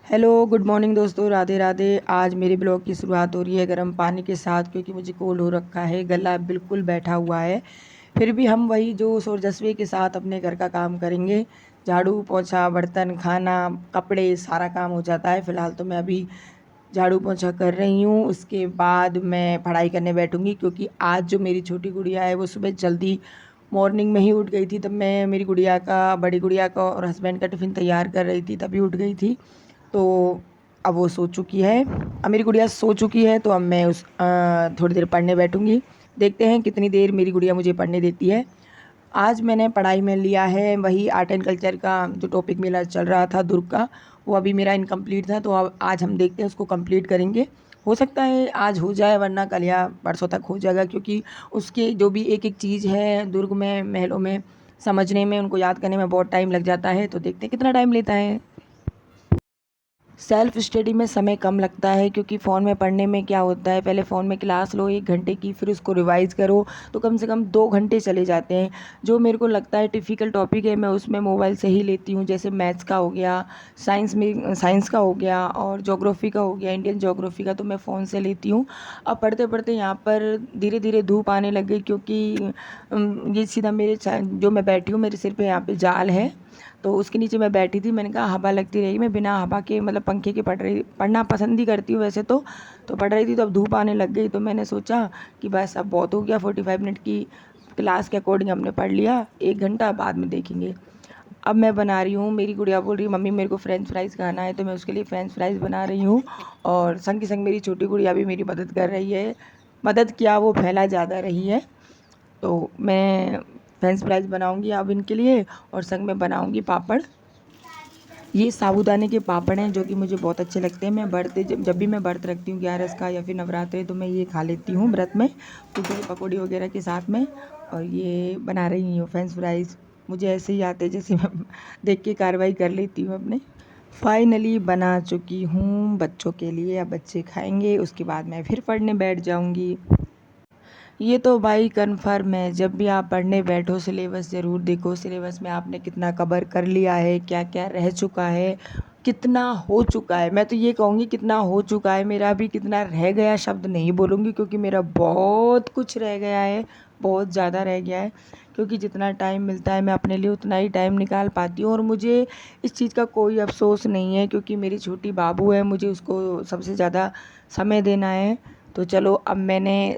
Hello good morning दोस्तों, राधे राधे। आज मेरे ब्लॉग की शुरुआत हो रही है गर्म पानी के साथ, क्योंकि मुझे कोल्ड हो रखा है, गला बिल्कुल बैठा हुआ है। फिर भी हम वही जोश और जज्बे के साथ अपने घर का काम करेंगे। झाड़ू पोछा बर्तन खाना कपड़े सारा काम हो जाता है। फ़िलहाल तो मैं अभी झाड़ू पोछा कर रही हूँ, उसके बाद मैं पढ़ाई करने बैठूँगी, क्योंकि आज जो मेरी छोटी गुड़िया है वो सुबह जल्दी मॉर्निंग में ही उठ गई थी। तब मैं मेरी गुड़िया का, बड़ी गुड़िया का और हस्बैंड का टिफ़िन तैयार कर रही थी, तभी उठ गई थी। तो अब वो सो चुकी है, अब मेरी गुड़िया सो चुकी है, तो अब मैं थोड़ी देर पढ़ने बैठूँगी। देखते हैं कितनी देर मेरी गुड़िया मुझे पढ़ने देती है। आज मैंने पढ़ाई में लिया है वही आर्ट एंड कल्चर का जो टॉपिक मेरा चल रहा था दुर्ग का, वो अभी मेरा इनकम्प्लीट था, तो अब आज हम देखते हैं उसको कंप्लीट करेंगे। हो सकता है आज हो जाए, वरना कल या परसों तक हो जाएगा, क्योंकि उसके जो भी एक एक चीज़ है दुर्ग में, महलों में, समझने में, उनको याद करने में बहुत टाइम लग जाता है। तो देखते हैं कितना टाइम लेता है। सेल्फ़ स्टडी में समय कम लगता है, क्योंकि फ़ोन में पढ़ने में क्या होता है, पहले फ़ोन में क्लास लो 1 घंटे की, फिर उसको रिवाइज़ करो, तो कम से कम 2 घंटे चले जाते हैं। जो मेरे को लगता है टिपिकल टॉपिक है, मैं उसमें मोबाइल से ही लेती हूँ। जैसे मैथ्स का हो गया, साइंस का हो गया, और ज्योग्राफ़ी का हो गया, इंडियन ज्योग्राफ़ी का, तो मैं फ़ोन से लेती हूँ। अब पढ़ते-पढ़ते यहाँ पर धीरे-धीरे धूप आने लग गई, क्योंकि ये सीधा मेरे जो मैं बैठी हूँ, मेरे सिर पे यहाँ पे जाल है, तो उसके नीचे मैं बैठी थी। मैंने कहा हवा लगती रहेगी, मैं बिना हवा के, मतलब पंखे के पढ़ना पसंद ही करती हूँ वैसे तो पढ़ रही थी। तो अब धूप आने लग गई, तो मैंने सोचा कि बस अब बहुत हो गया, 45 मिनट की क्लास के अकॉर्डिंग हमने पढ़ लिया, 1 घंटा बाद में देखेंगे। अब मैं बना रही हूँ, मेरी गुड़िया बोल रही है मम्मी मेरे को फ्रेंच फ्राइज़ खाना है, तो मैं उसके लिए फ्रेंच फ्राइज़ बना रही हूँ, और संग के संग मेरी छोटी गुड़िया भी मेरी मदद कर रही है। मदद क्या, वो फैला ज़्यादा रही है। तो मैं फ्रेंच फ्राइज़ बनाऊंगी अब इनके लिए, और संग में बनाऊंगी पापड़। ये साबूदाने के पापड़ हैं, जो कि मुझे बहुत अच्छे लगते हैं। मैं व्रत जब भी मैं व्रत रखती हूँ 11 का या फिर नवरात्रे, तो मैं ये खा लेती हूँ व्रत में, कुछ पकौड़ी वगैरह के साथ में। और ये बना रही हूँ फ्रेंच फ्राइज़। मुझे ऐसे ही आते जैसे मैं देख के कार्रवाई कर लेती हूँ अपने। फाइनली बना चुकी हूँ बच्चों के लिए, अब बच्चे खाएंगे, उसके बाद मैं फिर पढ़ने बैठ जाऊँगी। ये तो भाई कन्फर्म है, जब भी आप पढ़ने बैठो सिलेबस ज़रूर देखो, सिलेबस में आपने कितना कवर कर लिया है, क्या क्या रह चुका है, कितना हो चुका है। मैं तो ये कहूँगी कितना हो चुका है, मेरा भी कितना रह गया शब्द नहीं बोलूँगी, क्योंकि मेरा बहुत कुछ रह गया है, बहुत ज़्यादा रह गया है। क्योंकि जितना टाइम मिलता है मैं अपने लिए उतना ही टाइम निकाल पाती हूँ, और मुझे इस चीज़ का कोई अफसोस नहीं है, क्योंकि मेरी छोटी बाबू है, मुझे उसको सबसे ज़्यादा समय देना है। तो चलो अब मैंने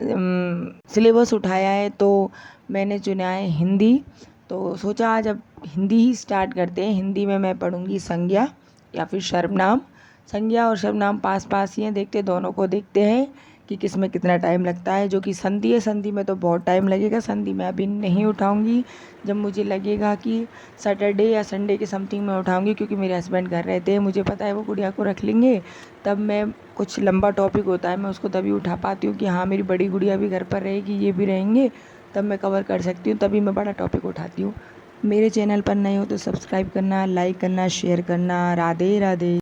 सिलेबस उठाया है, तो मैंने चुना है हिंदी। तो सोचा आज अब हिंदी ही स्टार्ट करते हैं। हिंदी में मैं पढ़ूंगी संज्ञा या फिर सर्वनाम। संज्ञा और सर्वनाम पास पास ही हैं, देखते दोनों को देखते हैं कि किस में कितना टाइम लगता है। जो कि संधि है, संधि में तो बहुत टाइम लगेगा, संधि मैं अभी नहीं उठाऊंगी। जब मुझे लगेगा कि सैटरडे या संडे के समथिंग में उठाऊंगी, क्योंकि मेरे हस्बैंड घर रहते हैं, मुझे पता है वो गुड़िया को रख लेंगे। तब मैं, कुछ लंबा टॉपिक होता है मैं उसको तभी उठा पाती हूँ कि हाँ मेरी बड़ी गुड़िया भी घर पर रहेगी, ये भी रहेंगे, तब मैं कवर कर सकती हूँ, तभी मैं बड़ा टॉपिक उठाती हूँ। मेरे चैनल पर नए हो तो सब्सक्राइब करना, लाइक करना, शेयर करना। राधे राधे।